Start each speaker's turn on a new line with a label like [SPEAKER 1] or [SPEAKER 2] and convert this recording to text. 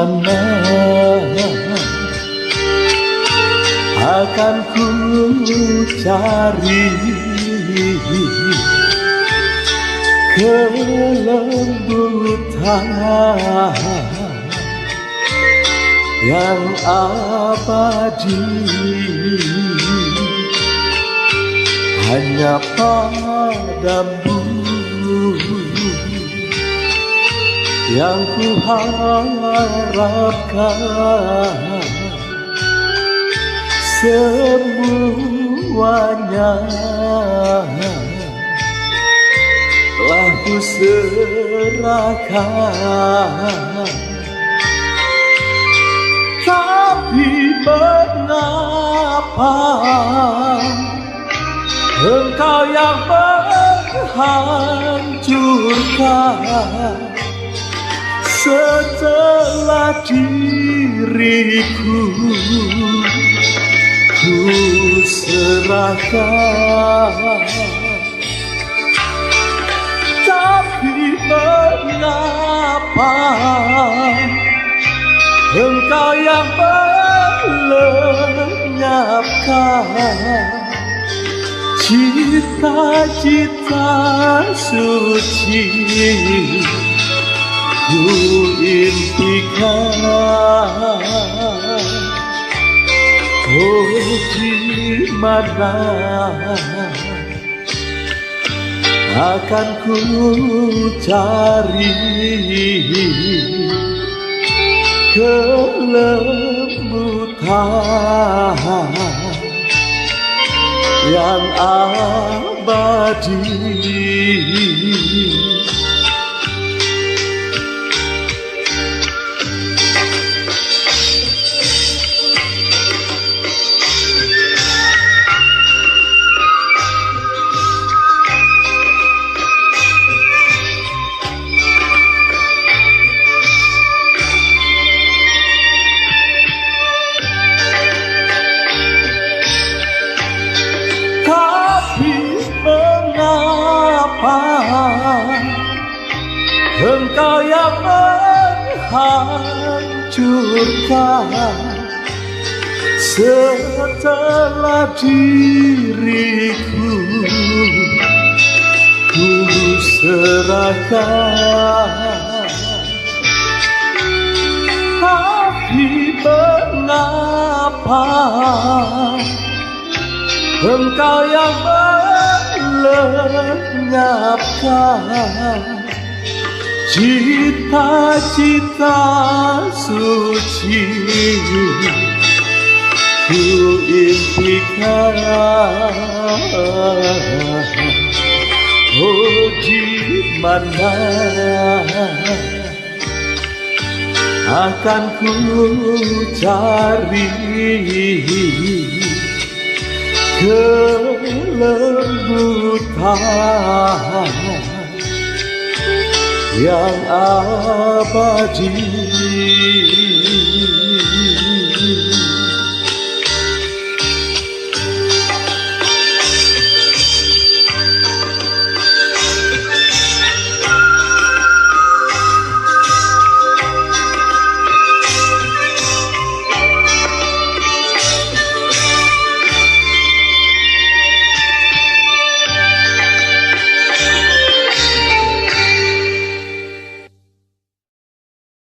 [SPEAKER 1] mana akan ku cari kelembutan yang abadi, hanya padamu yang ku harapkan. Semuanya telah ku serahkan, tapi mengapa Engkau yang menghancurkan setelah diriku ku serahkan. Tapi mengapa Engkau yang melenyapkan cita-cita suci ku impikan. Oh, di mana akan ku cari kelembutan yang abadi. Tapi mengapa Engkau yang menghancurkan setelah diriku ku serahkan? Tapi mengapa Engkau yang melenyapkan cita-cita suci ku impikan? Oh, di mana akan ku cari kelembutan yang abadi?